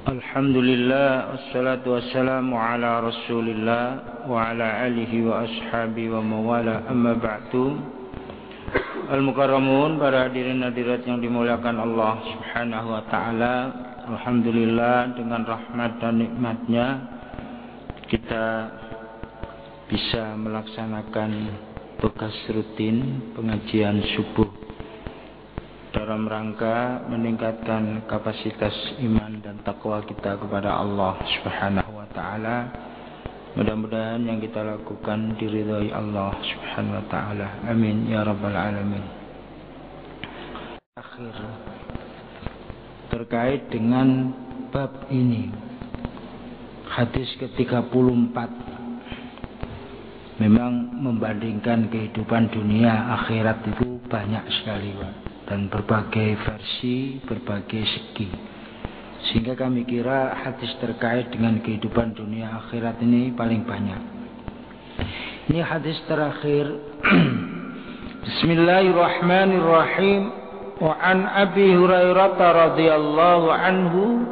Alhamdulillah, wassalatu wassalamu ala rasulillah wa ala alihi wa ashabi wa mawala, amma ba'du. Al-mukarramun, para hadirin hadirat yang dimuliakan Allah subhanahu wa ta'ala. Alhamdulillah, dengan rahmat dan nikmatnya kita bisa melaksanakan tugas rutin pengajian subuh dalam rangka meningkatkan kapasitas iman dan takwa kita kepada Allah subhanahu wa ta'ala. Mudah-mudahan yang kita lakukan diridhai Allah subhanahu wa ta'ala. Amin ya rabbal alamin. Akhir terkait dengan bab ini, hadis ke-34 memang membandingkan kehidupan dunia akhirat itu banyak sekali, Pak, dan berbagai versi, berbagai segi. Sehingga kami kira hadis terkait dengan kehidupan dunia akhirat ini paling banyak. Ini hadis terakhir. Bismillahirrahmanirrahim. Wa an Abi Hurairah radhiyallahu anhu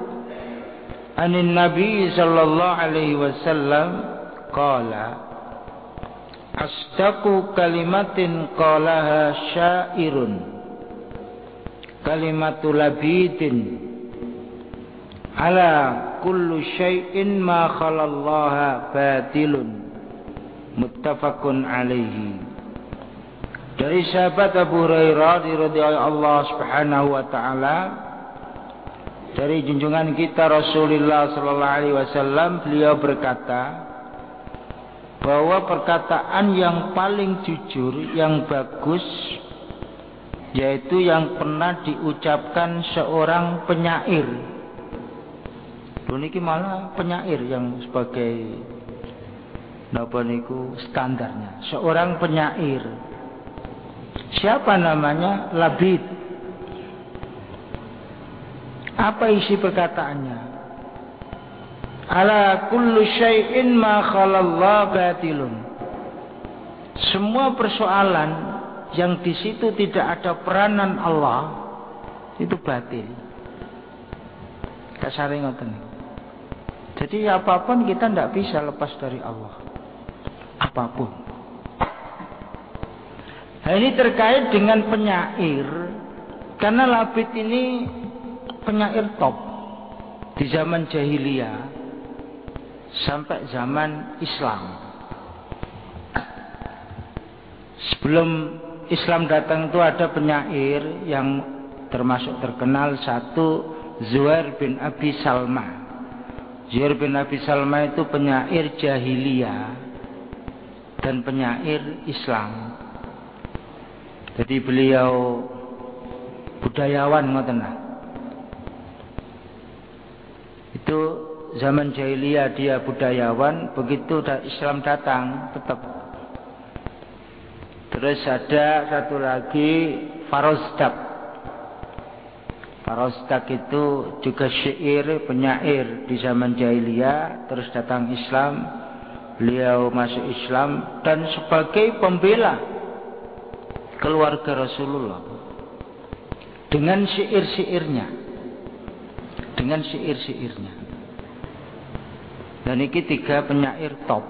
anin Nabi sallallahu alaihi wasallam qala asdaqu kalimatin qalaha syairun kalimatul labidin ala kullu syai'in ma khalallaha batilun muttafaqun alaihi. Dari sahabat Abu Hurairah radhiyallahu Allah subhanahu wa ta'ala, dari junjungan kita Rasulullah sallallahu alaihi wasallam, beliau berkata bahwa perkataan yang paling jujur, yang bagus, yaitu yang pernah diucapkan seorang penyair. Niki malah penyair yang sebagai napa niku standarnya, seorang penyair. Siapa namanya? Labid. Apa isi perkataannya? Ala kullu syai'in ma khalallah batilun. Semua persoalan yang di situ tidak ada peranan Allah itu batil. Kasare ngoten. Jadi apapun kita tidak bisa lepas dari Allah. Apapun. Nah, ini terkait dengan penyair. Karena Labid ini penyair top di zaman jahiliyah sampai zaman Islam. Sebelum Islam datang itu ada penyair yang termasuk terkenal, satu Zuhair bin Abi Salma. Zuhair bin Abi Salma itu penyair jahiliyah dan penyair Islam. Jadi beliau budayawan ngoten. Itu zaman jahiliyah dia budayawan, begitu Islam datang tetap. Terus ada satu lagi Farosdak. Farosdak itu juga syair, penyair di zaman jahiliyah, terus datang Islam, beliau masuk Islam dan sebagai pembela keluarga Rasulullah dengan syair-syairnya, dengan syair-syairnya. Dan ini tiga penyair top.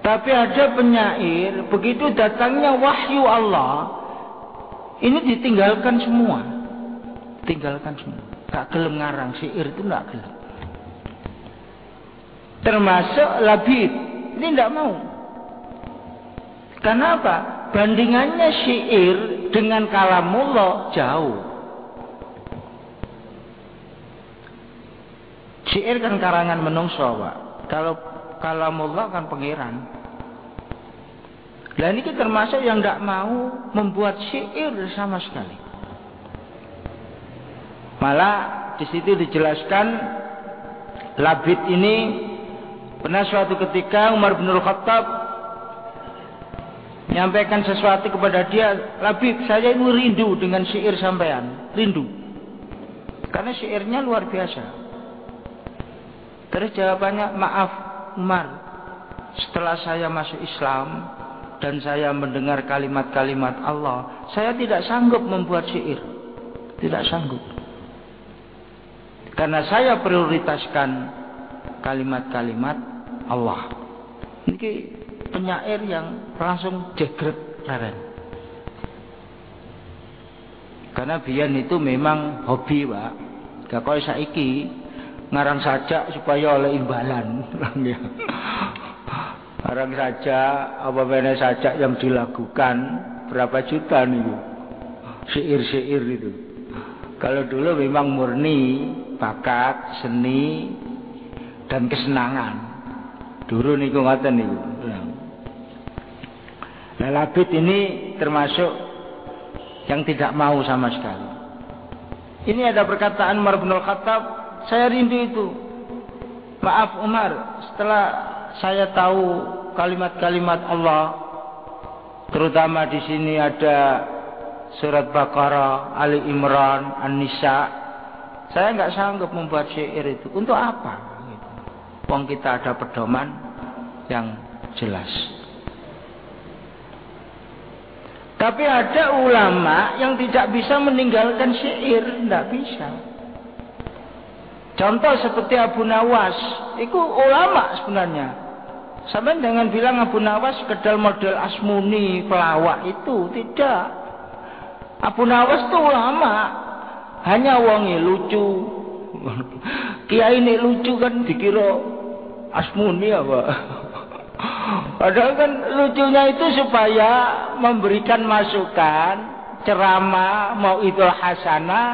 Tapi ada penyair begitu datangnya wahyu Allah, ini ditinggalkan semua. Tinggalkan semua. Gak gelem ngarang syair itu, gak gelem. Termasuk Labid. Ini tidak mau. Kenapa? Bandingannya syair dengan kalamullah jauh. Syair kan karangan menungso, Pak. Kalau kalamullah kan pangeran. Dan ini termasuk yang tidak mau membuat syair sama sekali. Malah di situ dijelaskan Labid ini pernah suatu ketika Umar bin Khattab menyampaikan sesuatu kepada dia, Labid, saya ini rindu dengan syair sampean, rindu. Karena syairnya luar biasa. Terus jawabannya, maaf Umar, setelah saya masuk Islam dan saya mendengar kalimat-kalimat Allah, saya tidak sanggup membuat syair. Tidak sanggup. Karena saya prioritaskan kalimat-kalimat Allah. Ini penyair yang langsung jegret leren. Karena biyen itu memang hobi, Pak. Gak koyo saiki ngarang sajak supaya oleh imbalan. Ngarang sajak, apa meneh sajak yang dilakukan berapa juta nih, syair-syair itu. Kalau dulu memang murni bakat, seni dan kesenangan. Dulu niku ngoten niku. Nah, Labid ini termasuk yang tidak mau sama sekali. Ini ada perkataan Umar bin Khattab, saya rindu itu. Maaf Umar, setelah saya tahu kalimat-kalimat Allah, terutama di sini ada surat Baqarah, Ali Imran, An-Nisa, saya nggak sanggup membuat syair itu. Untuk apa? Wong kita ada pedoman yang jelas. Tapi ada ulama yang tidak bisa meninggalkan syair, tidak bisa. Contoh seperti Abu Nawas, itu ulama sebenarnya. Sampai dengan bilang Abu Nawas sekedar model Asmuni, pelawak itu tidak. Abu Nawas itu ulama, hanya wongi lucu. Kiai ini lucu kan dikira Asmuni apa? Padahal kan lucunya itu supaya memberikan masukan, ceramah, mau'idul hasanah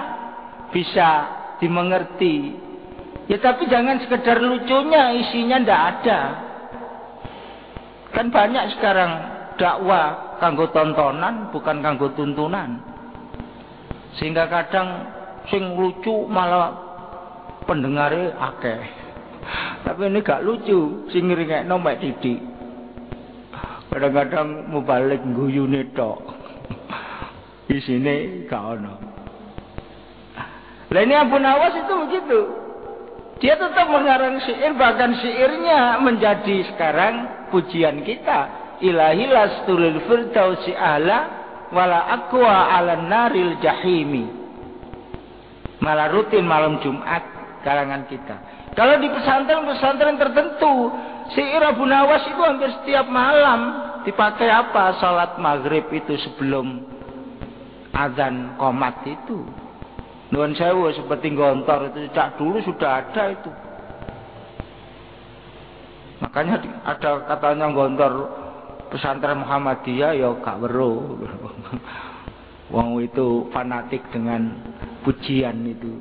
bisa dimengerti. Ya tapi jangan sekedar lucunya, isinya ndak ada. Kan banyak sekarang dakwah kanggo tontonan, bukan kanggo tuntunan. Sehingga kadang sing lucu malah pendengarnya akeh. Tapi ini gak lucu, sing ngeringekno mek titik. Kadang-kadang mubalik guyune tok. Isine gak ono. Lah ini Abu Nawas itu begitu. Dia tetap mengarang syair, bahkan syairnya menjadi sekarang pujian kita. Ilahi lasturil firdausi ahla wala aqwa 'alan naril jahimi. Malah rutin malam Jumat karangan kita. Kalau di pesantren-pesantren tertentu, syair Abu Nawas itu hampir setiap malam. Dipakai apa? Salat maghrib itu sebelum azan qomat itu. Nuwun sewu seperti gontor itu sejak dulu sudah ada itu. Makanya ada katanya gontor pesantren Muhammadiyah ya gak weruh. Wong itu fanatik dengan pujian itu.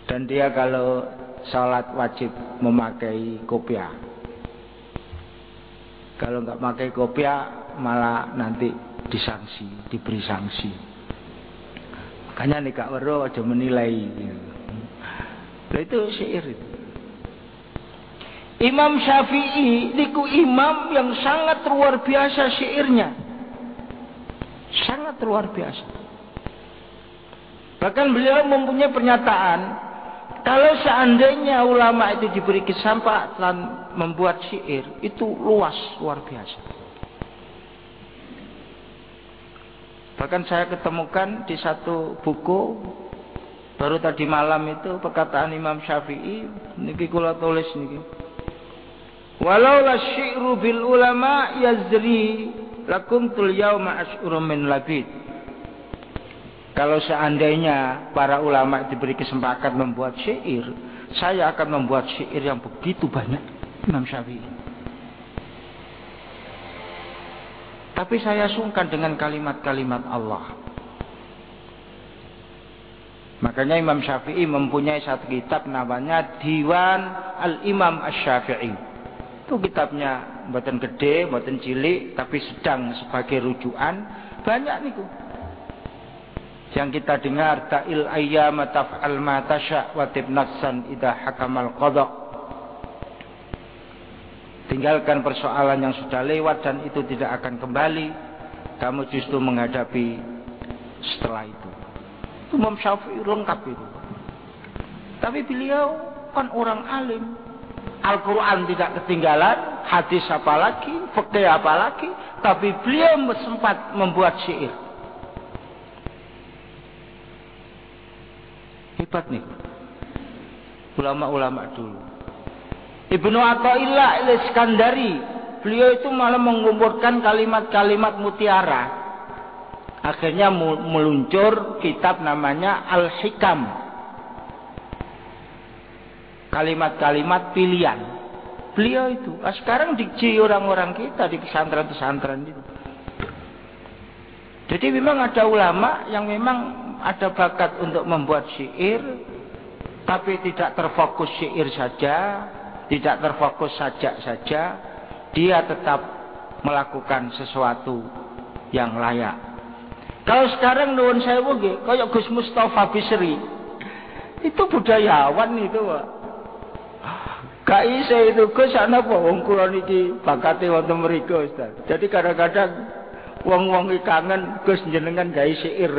Dan dia kalau salat wajib memakai kopiah. Kalau nggak pakai kopiah malah nanti disanksi, diberi sanksi. Makanya nih Kak Wero aja menilai. Nah, itu syair itu. Imam Syafi'i niku imam yang sangat luar biasa syairnya. Sangat luar biasa. Bahkan beliau mempunyai pernyataan, kalau seandainya ulama itu diberi kesempatan membuat syair, itu luas, luar biasa. Bahkan saya ketemukan di satu buku, baru tadi malam itu, perkataan Imam Syafi'i, niki kula tulis niki. Walau la syi'ru bil ulama yazri lakuntul yauma asy'uru min labid. Kalau seandainya para ulama diberi kesempatan membuat syair, saya akan membuat syair yang begitu banyak. Imam Syafi'i. Tapi saya sungkan dengan kalimat-kalimat Allah. Makanya Imam Syafi'i mempunyai satu kitab namanya Diwan Al-Imam Asy-Syafi'i. Itu kitabnya mboten gede, mboten cilik, tapi sedang sebagai rujukan. Banyak niku. Yang kita dengar ta'il ayyama taf'al ma tasya' wa tibnafsan idza hakamal qada. Tinggalkan persoalan yang sudah lewat dan itu tidak akan kembali. Kamu justru menghadapi setelah itu. Imam Syafi'i lengkap itu. Tapi beliau kan orang alim. Al-Quran tidak ketinggalan, hadis apalagi, fikih apalagi. Tapi beliau sempat membuat syair. Hebat nih ulama-ulama dulu. Ibnu Athaillah al-Iskandari, beliau itu malah mengumpulkan kalimat-kalimat mutiara. Akhirnya meluncur kitab namanya Al-Hikam. Kalimat-kalimat pilihan. Beliau itu. Sekarang diksi orang-orang kita di pesantren-pesantren itu. Jadi memang ada ulama yang memang ada bakat untuk membuat syair, tapi tidak terfokus syair saja, tidak terfokus sajak saja, dia tetap melakukan sesuatu yang layak. Kalau sekarang nuwun sewu nggih, kaya Gus Mustafa Bisri, itu budayawan itu, Pak. Gak iso itu Gus napa wong kula niki bakate wonten mriku, Ustaz. Jadi kadang-kadang wong-wong iki kangen Gus jenengan gawe syair.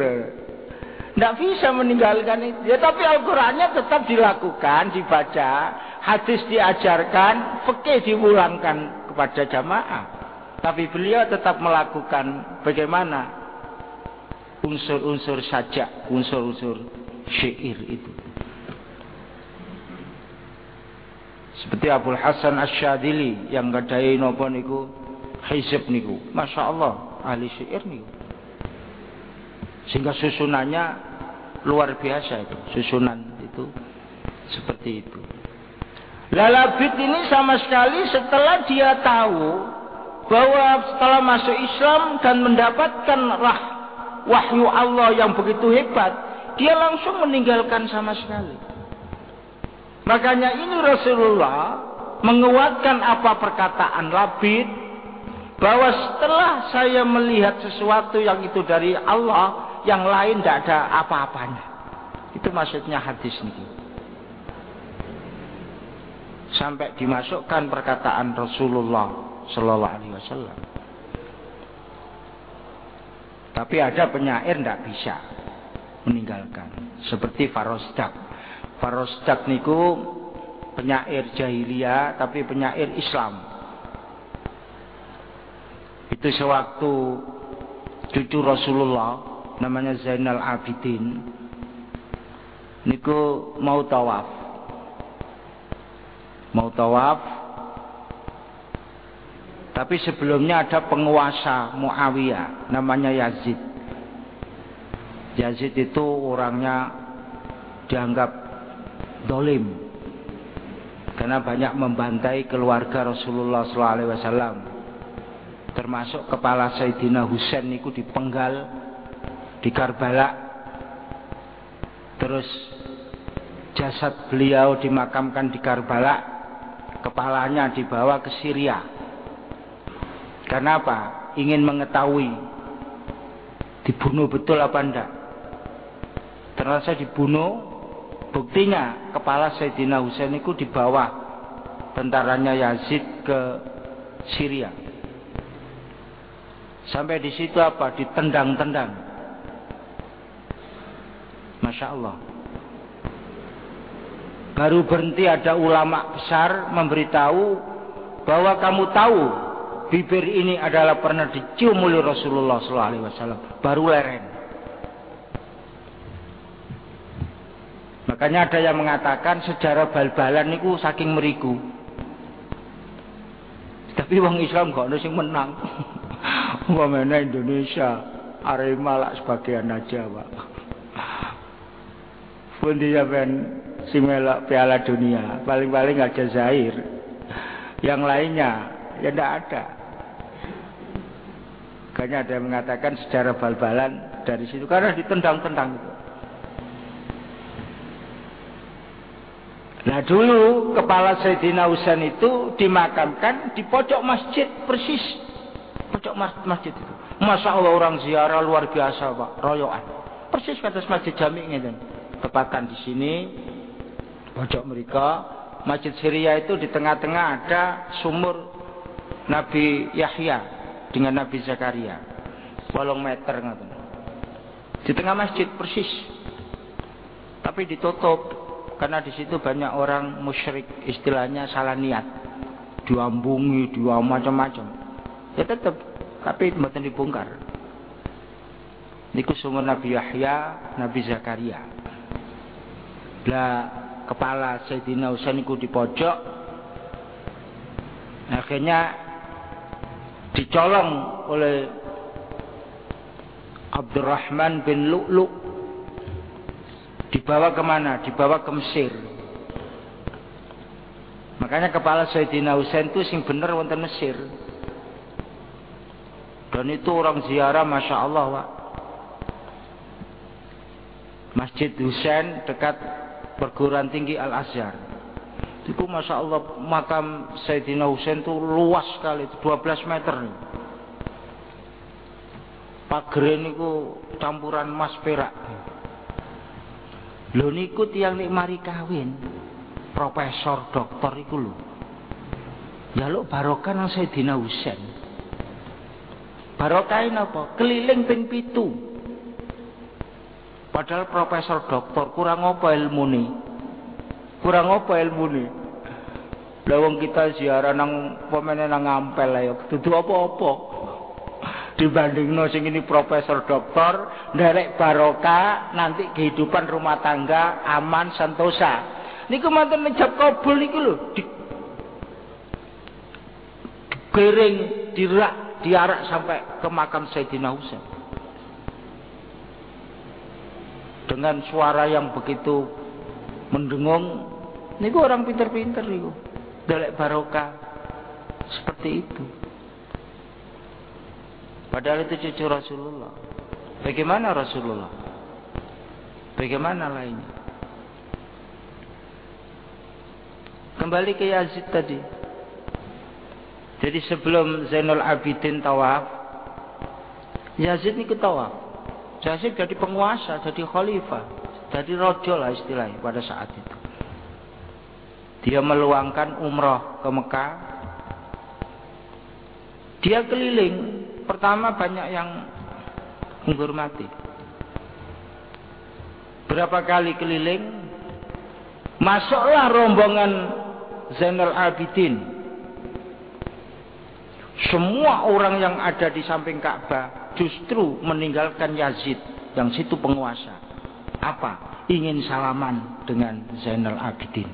Nggak bisa meninggalkan itu. Ya tapi Al-Qur'annya tetap dilakukan, dibaca, hadis diajarkan, fikih diulangkan kepada jamaah. Tapi beliau tetap melakukan bagaimana unsur-unsur sajak, unsur-unsur syair itu. Seperti Abul Hasan Asy-Syadzili yang gadai napa niku hizb niku. Masya Allah, ahli syair niku. Sehingga susunannya luar biasa itu. Susunan itu seperti itu. Labid ini sama sekali setelah dia tahu bahwa setelah masuk Islam dan mendapatkan wahyu Allah yang begitu hebat, dia langsung meninggalkan sama sekali. Makanya ini Rasulullah menguatkan apa perkataan Labid, bahwa setelah saya melihat sesuatu yang itu dari Allah, yang lain tidak ada apa-apanya. Itu maksudnya hadis ini. Sampai dimasukkan perkataan Rasulullah Sallallahu Alaihi Wasallam. Tapi ada penyair tidak bisa meninggalkan. Seperti Farosdak. Farosdak niku penyair jahiliyah, tapi penyair Islam. Itu sewaktu cucu Rasulullah namanya Zainal Abidin niku mau tawaf tapi sebelumnya ada penguasa Muawiyah namanya Yazid itu orangnya dianggap dolim karena banyak membantai keluarga Rasulullah SAW, termasuk kepala Sayyidina Husain niku dipenggal di Karbala, terus jasad beliau dimakamkan di Karbala, kepalanya dibawa ke Syria. Karena apa? Ingin mengetahui dibunuh betul apa enggak. Ternyata dibunuh. Buktinya kepala Sayyidina Husain itu dibawa tentaranya Yazid ke Syria. Sampai di situ apa? Ditendang-tendang. Masya Allah. Baru berhenti ada ulama besar memberitahu bahwa kamu tahu bibir ini adalah pernah dicium oleh Rasulullah SAW. Baru leren. Makanya ada yang mengatakan sejarah bal-balan niku saking meriku. Tapi wong Islam gak ada yang menang. Umpamanya Indonesia, Arema lah sebagian aja, Pak. Pun dia si melok Piala Dunia, paling-paling Aljazair. Yang lainnya ya tidak ada. Makanya ada yang mengatakan sejarah bal-balan dari situ karena ditendang-tendang itu. Nah dulu kepala Sayyidina Husain itu dimakamkan di pojok masjid persis. Pojok masjid itu. Masya Allah orang ziarah luar biasa, Pak. Royoan. Persis kata masjid Jami ini. Tepatan di sini pojok mereka. Masjid Syria itu di tengah-tengah ada sumur Nabi Yahya dengan Nabi Zakaria. 8 meter ngoten. Di tengah masjid persis. Tapi ditutup. Karena di situ banyak orang musyrik, istilahnya salah niat, diambungi, macam-macam. Ya tetap, tapi mboten dibongkar. Niku sumur Nabi Yahya, Nabi Zakaria. Lah kepala Sayyidina Husain iku di pojok. Akhirnya dicolong oleh Abdurrahman bin Lu'lu'. Dibawa kemana? Dibawa ke Mesir. Makanya kepala Sayyidina Husain itu sing bener wonten Mesir. Dan itu orang ziarah Masya Allah, Pak. Masjid Husain dekat perguruan tinggi Al-Azhar. Itu Masya Allah makam Sayyidina Husain itu luas sekali, 12 meter. Pagere niku campuran emas perak. Lho niku tiyang nek mari kawin, profesor doktor iku lho. Njaluk barokah nang Sayyidina Husain. Barokah napa? Keliling ping 7. Padahal profesor doktor kurang apa ilmune? Kurang apa ilmune? Lah wong kita ziarah nang pemene nang Ampel ayo dudu apa-apa. Dibandingno sing ini profesor doktor, nderek barokah, nanti kehidupan rumah tangga aman sentosa. Niku manten menjab kabul niku lho. Digiring, diarak sampai ke makam Sayyidina Husain. Dengan suara yang begitu mendengung, niku orang pinter-pinter niku. Nderek barokah seperti itu. Padahal itu cucu Rasulullah. Bagaimana Rasulullah? Bagaimana lainnya? Kembali ke Yazid tadi. Jadi sebelum Zainul Abidin tawaf, Yazid ini tawaf. Yazid jadi penguasa, jadi khalifah, jadi raja lah istilahnya pada saat itu. Dia meluangkan umrah ke Mekah. Dia keliling. Pertama banyak yang menghormati. Berapa kali keliling, masuklah rombongan Zainal Abidin. Semua orang yang ada di samping Ka'bah justru meninggalkan Yazid yang situ penguasa. Apa? Ingin salaman dengan Zainal Abidin.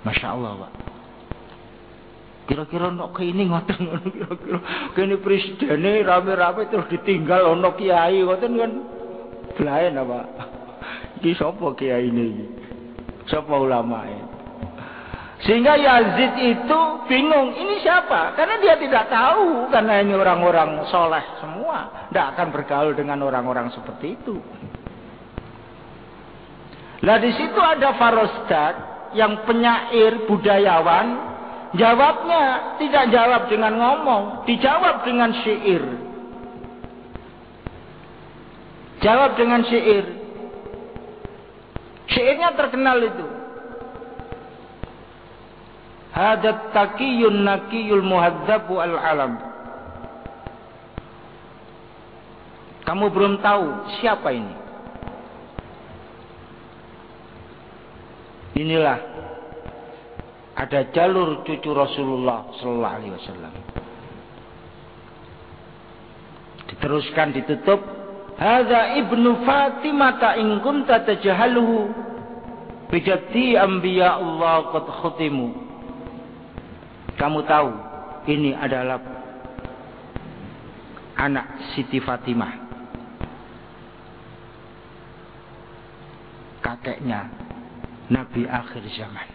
Masya Allah, Pak. Kira-kira nok kene ngoten ngono kira-kira. Kene presidene rame-rame terus ditinggal ono kiai ngoten kan. Belaen apa? Iki sapa kiyaine iki? Sapa ulamae? Sehingga Yazid itu bingung, ini siapa? Karena dia tidak tahu, karena ini orang-orang soleh semua, tidak akan bergaul dengan orang-orang seperti itu. Nah di situ ada Farosdak yang penyair budayawan, jawabnya tidak jawab dengan ngomong, dijawab dengan syair. Jawab dengan syair. Syairnya terkenal itu. Hadat taqiyun naqiyul muhadzabu al-alam. Kamu belum tahu siapa ini. Inilah ada jalur cucu Rasulullah sallallahu alaihi wasallam. Diteruskan ditutup, hadza ibnu Fatimah in kunta tajhaluhu bijati anbiya Allah qad khutimu. Kamu tahu ini adalah anak Siti Fatimah, kakeknya Nabi akhir zaman.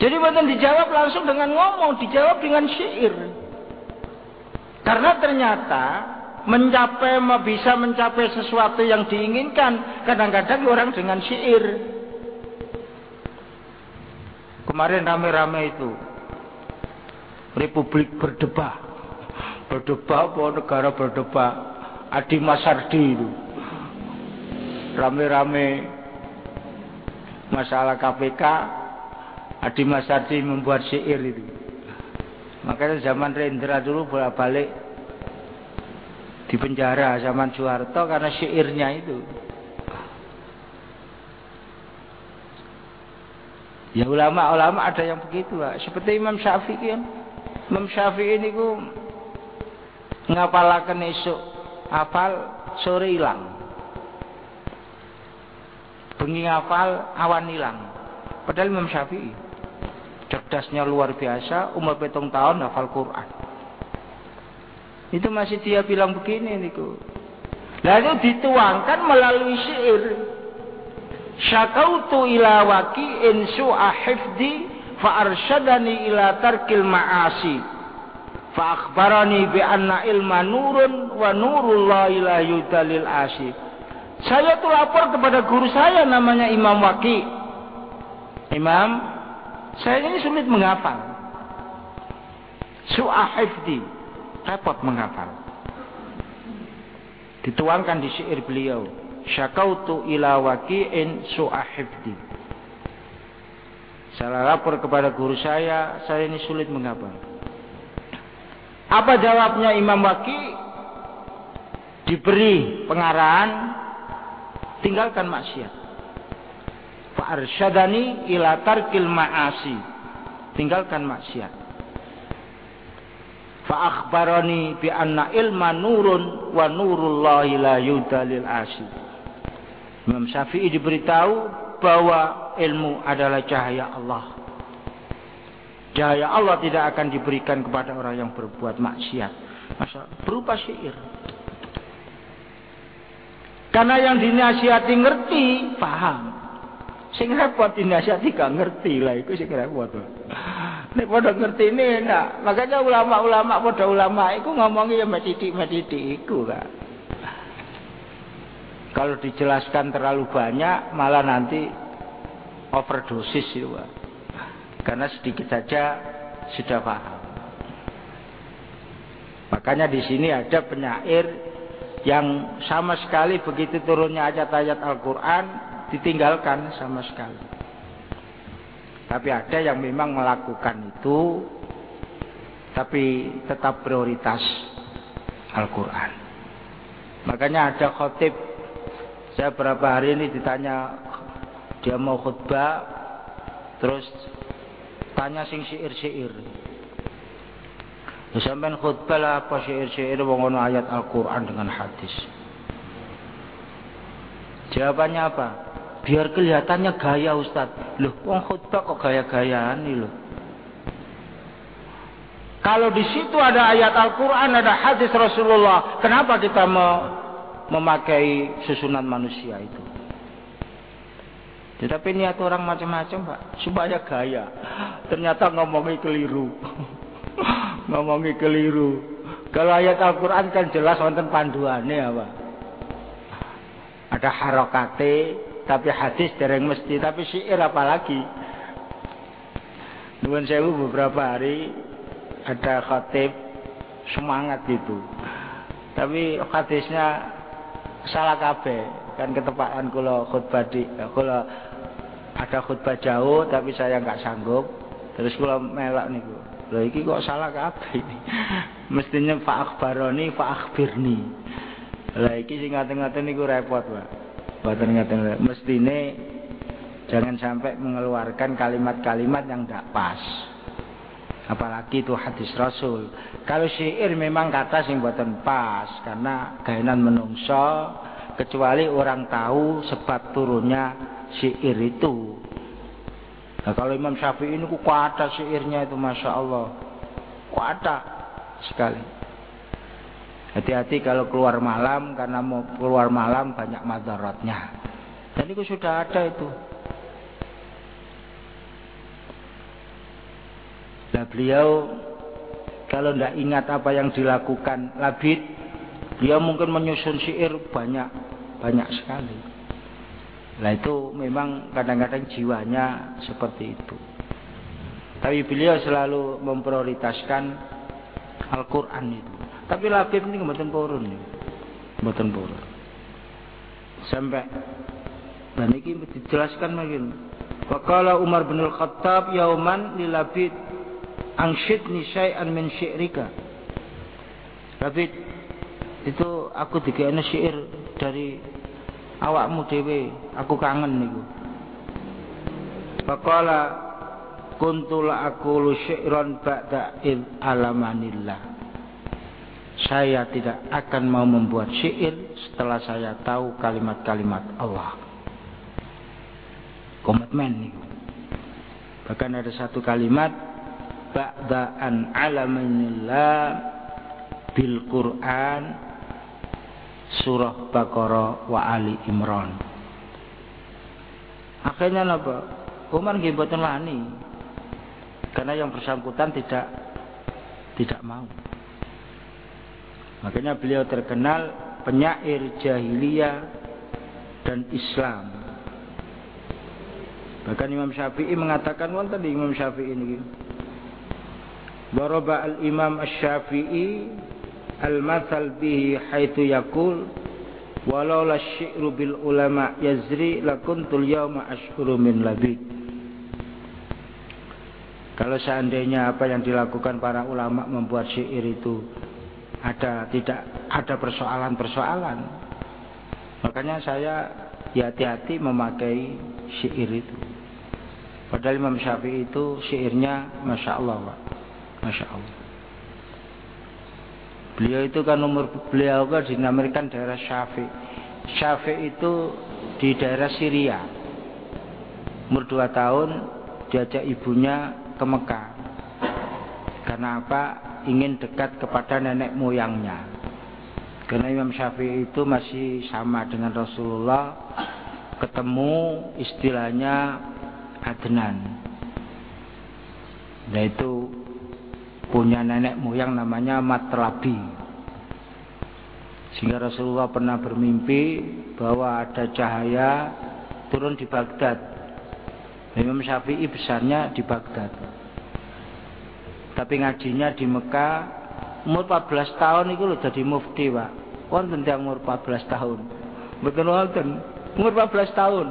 Jadi bukan dijawab langsung dengan ngomong, dijawab dengan syair. Karena ternyata bisa mencapai sesuatu yang diinginkan kadang-kadang orang dengan syair. Kemarin rame-rame itu Republik berdebat apa negara berdebat, Adi Masardi itu rame-rame masalah KPK. Adi Masardi membuat syair itu. Makanya zaman Rendra dulu bolak-balik di penjara zaman Soeharto karena syairnya itu. Ya ulama-ulama ada yang begitu, Pak. Seperti Imam Syafi'i kan. Imam Syafi'i ini ku ngapalaken esuk, hafal sore ilang. bengi ngafal, awan hilang. Padahal Imam Syafi'i cerdasnya luar biasa, umur 7 tahun hafal Quran. Itu masih dia bilang begini niku. Lalu dituangkan melalui syair. Syakautu ila waqi'in su'a hifdi fa arsyadani ila tarkil ma'asi. Fa akhbarani bi anna ilma nurun wa nurullahi la yudalil asi. Saya tuh lapor kepada guru saya namanya Imam Waqi. Imam, saya ini sulit menghafal. Su'a hifdi, repot menghafal. Dituangkan di syair beliau. Syakautu ila waqi'in su'a hifdi. Saya lapor kepada guru saya ini sulit menghafal. Apa jawabnya Imam Waqi? Diberi pengarahan, tinggalkan maksiat. Fa arsyadani ila tarkil ma'asi. Tinggalkan maksiat. Fa akhbarani bi anna ilma nurun wa nurullahi la yudalil asi. Imam Syafi'i diberitahu bahwa ilmu adalah cahaya Allah. Cahaya Allah tidak akan diberikan kepada orang yang berbuat maksiat. Masa berupa syair. Karena yang dinasihati ngerti, paham. Sing repot dinasihati gak ngerti lah, itu sing repot. Nek padha ngerti ini enak. Makanya ulama-ulama padha ulama iku ngomongi ya metitik-metitik iku kan. Kalau dijelaskan terlalu banyak malah nanti overdosis itu, Pak. Karena sedikit saja sudah paham. Makanya di sini ada penyair yang sama sekali begitu turunnya ayat-ayat Al-Quran ditinggalkan sama sekali. Tapi ada yang memang melakukan itu, tapi tetap prioritas Al-Quran. Makanya ada khotib, saya beberapa hari ini ditanya, dia mau khutbah, terus tanya sing syair-syair. Sampeyan khutbah lah apa syair-syair wong ono ayat Al-Qur'an dengan hadis. Jawabannya apa? Biar kelihatannya gaya Ustaz. Loh, wong khutbah kok gaya-gayaan nih loh. Kalau di situ ada ayat Al-Qur'an, ada hadis Rasulullah, kenapa kita memakai susunan manusia itu? Tetapi niat orang macam-macam, Pak, supaya gaya. Ternyata ngomongnya keliru. Ngomongnya keliru. Kalau ayat Al-Quran kan jelas wonten panduannya apa? Ada harokate, tapi hadis dereng mesti, tapi syair apalagi. Nuwun sewu beberapa hari ada khatib semangat itu. Tapi hadisnya salah kabeh. Kan ketepaan kula khutbah kula ada khutbah jauh tapi saya enggak sanggup. Terus kula melak niku. Lha iki kok salah kabeh ini. Mestinya fa akhbaroni fa akhbirni. Lah iki sing ngaten-ngaten niku repot, Pak. Mboten ngaten. Mestine jangan sampai mengeluarkan kalimat-kalimat yang enggak pas. Apalagi itu hadis Rasul. Kalau syair memang kata sing mboten pas karena gaenan menungso, kecuali orang tahu sebab turunnya syair itu. Nah, kalau Imam Syafi'i ini kuat syairnya itu, Masya Allah, kuat sekali. Hati-hati kalau keluar malam, karena mau keluar malam banyak madaratnya. Dan itu sudah ada itu. Nah, beliau kalau tidak ingat apa yang dilakukan Labid, dia mungkin menyusun syair banyak sekali. Nah itu memang kadang-kadang jiwanya seperti itu. Tapi beliau selalu memprioritaskan Al-Quran itu. Tapi Labib ini mboten purun, mboten purun. Sampai dan ini dijelaskan begini. Faqala Umar bin Al-Khattab yauman li Labid, angshidni syai'an min syi'rika. Labid, itu aku dikene syair dari awakmu dhewe, aku kangen niku. Faqala kuntu la aqulu syi'ran ba'da id alamanillah. Saya tidak akan mau membuat syair setelah saya tahu kalimat-kalimat Allah. komitmen niku. Bahkan ada satu kalimat ba'da an alaminillah bil Quran surah Baqarah wa Ali Imran. Akhirnya napa? Umar nggih mboten wani. Karena yang bersangkutan tidak mau. Makanya beliau terkenal penyair jahiliyah dan Islam. Bahkan Imam Syafi'i mengatakan wonten Imam Syafi'i ini. Daraba al-Imam Asy-Syafi'i al-mathal bihi haitsu yaqul walau la syi'ru bil ulama yazri lakuntul yawma ashkuru min labid. Kalau seandainya apa yang dilakukan para ulama membuat syair itu tidak ada persoalan-persoalan, makanya saya hati-hati memakai syair itu. Padahal Imam Syafi'i itu syairnya Masya Allah Pak. Masya Allah. Beliau itu kan umur beliau kan dinamakan daerah Syafi'i. Syafi'i itu di daerah Syria. Umur 2 tahun diajak ibunya ke Mekah. Karena apa? Ingin dekat kepada nenek moyangnya. Karena Imam Syafi'i itu masih sama dengan Rasulullah, ketemu istilahnya Adnan. Yaitu punya nenek moyang namanya Matlabi. Sehingga Rasulullah pernah bermimpi bahwa ada cahaya turun di Baghdad. Imam Syafi'i besarnya di Baghdad, tapi ngajinya di Mekah. Umur 14 tahun itu loh jadi mufti Pak. Wonten tiyang umur 14 tahun. Mboten wonten. Umur 14 tahun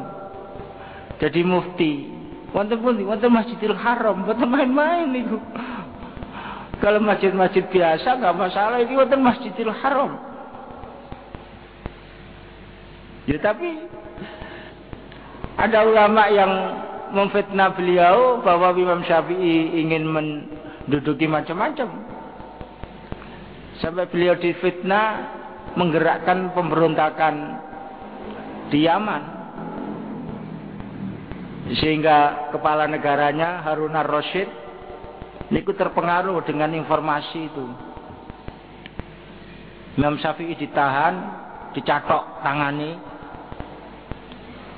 jadi mufti. Wonten pundi? Wonten Masjidil Haram. Mboten main-main niku. Kalau masjid-masjid biasa nggak masalah, ini wonten Masjidil Haram. Ya tapi ada ulama yang memfitnah beliau bahwa Imam Syafi'i ingin menduduki macam-macam. Sampai beliau difitnah menggerakkan pemberontakan di Yaman. Sehingga kepala negaranya Harun ar-Rasyid niku terpengaruh dengan informasi itu. Imam Syafi'i ditahan, dicatok tangani.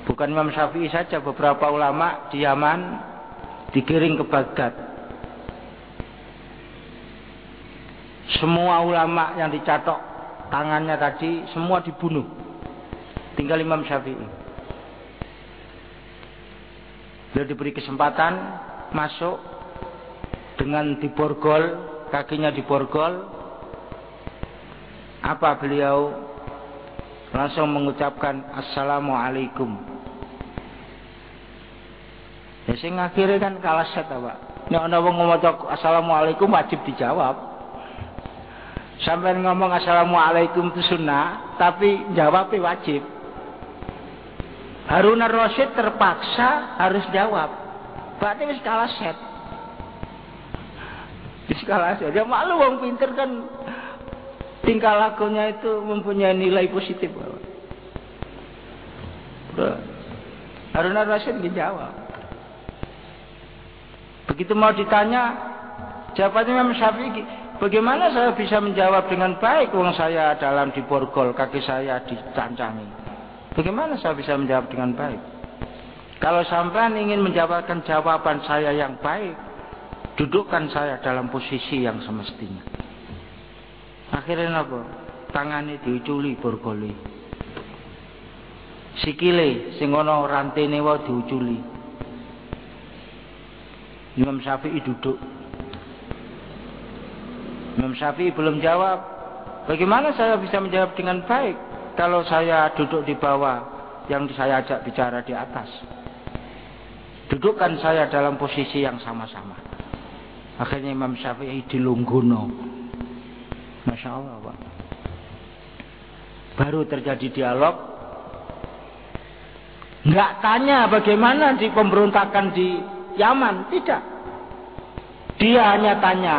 Bukan Imam Syafi'i saja, beberapa ulama di Yaman digiring ke Baghdad. Semua ulama yang dicatok tangannya tadi semua dibunuh. Tinggal Imam Syafi'i. Beliau diberi kesempatan masuk dengan diborgol, kakinya diborgol. Apa beliau langsung mengucapkan Assalamualaikum. Ya sing akhirnya kan kalah set Pak. Nek ana wong ngomong Assalamualaikum wajib dijawab. Sampai ngomong Assalamualaikum itu sunnah, tapi jawabnya wajib. Harun ar-Rasyid terpaksa harus jawab. Berarti wis kalah set. Wis kalah set. Ya malu wong pinter kan tingkah lakunya itu mempunyai nilai positif. Harun ar-Rasyid dijawab. Begitu mau ditanya, jawabannya Imam Syafi'i, bagaimana saya bisa menjawab dengan baik wong saya dalam diborgol, kaki saya dicancangi. Bagaimana saya bisa menjawab dengan baik? Kalau sampean ingin menjawabkan jawaban saya yang baik, dudukkan saya dalam posisi yang semestinya. Akhirnya apa? Tangane diuculi borgole. Sikile sing ana rantene wae diuculi. Imam Syafi'i duduk. Imam Syafi'i belum jawab. Bagaimana saya bisa menjawab dengan baik kalau saya duduk di bawah yang saya ajak bicara di atas? Dudukkan saya dalam posisi yang sama-sama. Akhirnya Imam Syafi'i dilungguno. Masya Allah Pak. Baru terjadi dialog. Nggak tanya bagaimana di pemberontakan di Yaman, tidak. Dia hanya tanya,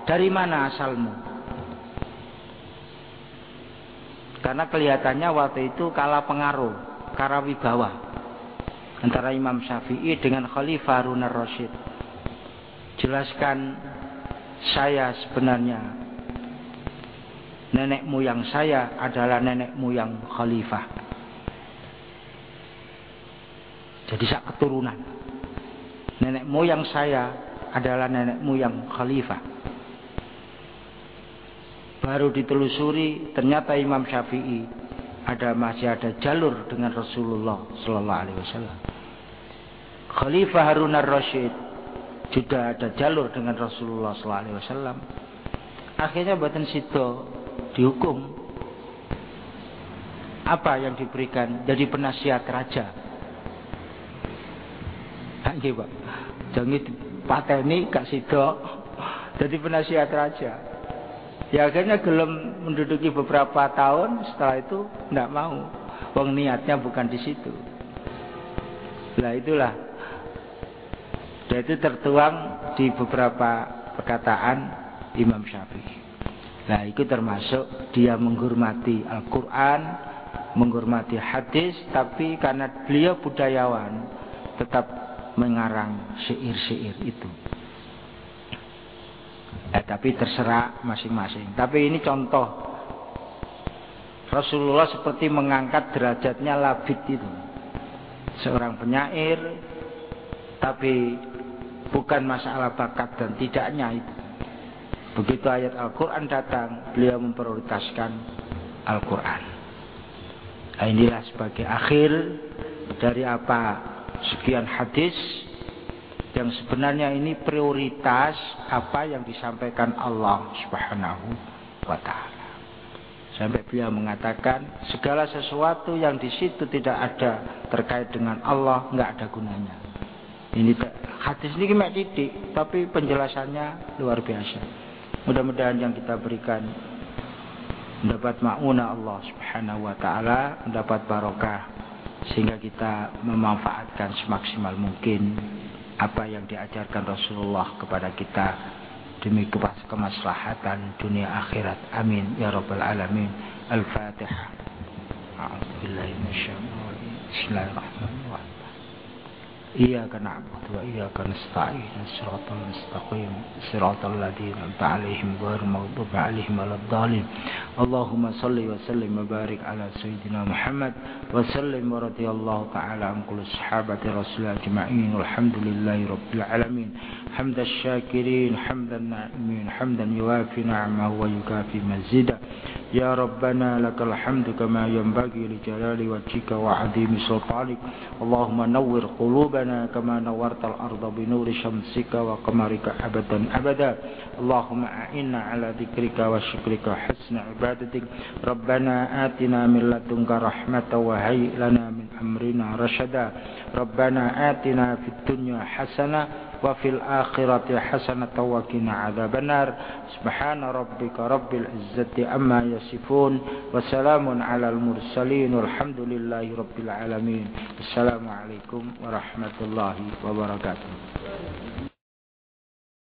dari mana asalmu? Karena kelihatannya waktu itu kalah pengaruh, kalah wibawa. antara Imam Syafi'i dengan Khalifah Harun ar-Rasyid. Jelaskan saya sebenarnya nenek moyang saya adalah nenek moyang Khalifah. Jadi sak keturunan. Nenek moyang saya adalah nenek moyang Khalifah. Baru ditelusuri, ternyata Imam Syafi'i masih ada jalur dengan Rasulullah Sallallahu Alaihi Wasallam. Khalifah Harun ar-Rasyid juga ada jalur dengan Rasulullah Sallallahu Alaihi Wasallam. Akhirnya boten sida dihukum. Apa yang diberikan? Jadi penasihat raja. Nggih, Pak. Jangan dipateni gak sida jadi penasihat raja. Ya akhirnya gelem menduduki beberapa tahun, setelah itu tidak mau. Wong niatnya bukan di situ. Lah itulah. Dan itu tertuang di beberapa perkataan Imam Syafi'i. Nah itu termasuk dia menghormati Al-Quran, menghormati hadis, tapi karena beliau budayawan tetap mengarang syair-syair itu. Tapi terserah masing-masing. Tapi ini contoh Rasulullah seperti mengangkat derajatnya Labid itu, seorang penyair, tapi bukan masalah bakat dan tidaknya itu. Begitu ayat Al-Quran datang, beliau memprioritaskan Al-Quran. Nah, inilah sebagai akhir dari sekian hadis yang sebenarnya ini prioritas apa yang disampaikan Allah Subhanahu wa Ta'ala. Sampai beliau mengatakan segala sesuatu yang di situ tidak ada terkait dengan Allah nggak ada gunanya. Ini hadis ini cuma titik, tapi penjelasannya luar biasa. Mudah-mudahan yang kita berikan mendapat ma'unah Allah Subhanahu wa Ta'ala, mendapat barokah sehingga kita memanfaatkan semaksimal mungkin apa yang diajarkan Rasulullah kepada kita demi kemaslahatan dunia akhirat. Amin ya rabbal alamin. Al-Fatihah. A'udzubillahi minasyaitonir rajim. Bismillahirrahmanirrahim. Iyyaka na'budu wa iyyaka nasta'in. Shiratal mustaqim. Shiratal ladzina an'amta 'alaihim ghairil maghdubi 'alaihim waladdallin. Allahumma shalli wa sallim wa barik ala sayyidina Muhammad wa sallim wa radhiyallahu ta'ala an kulli sahabati Rasulillah ajma'in. Walhamdulillahi rabbil alamin. حمد الشاكرين حمد الناعمين حمدا يوافي نعمه ويكافي مزيدا يا ربنا لك الحمد كما ينبغي لجلال وجهك وعظيم سلطانك اللهم نور قلوبنا كما نورت الأرض بنور شمسك وقمرك أبدا أبدا اللهم أعنا على ذكرك وشكرك وحسن عبادتك ربنا آتنا من لدنك رحمة وهيئ لنا من أمرنا رشدا ربنا آتنا في الدنيا حسنة وفي الآخرة حسنة وقنا عذاب النار سبحان ربك رب العزة عما يصفون وسلام على المرسلين والحمد لله رب العالمين السلام عليكم ورحمة الله وبركاته.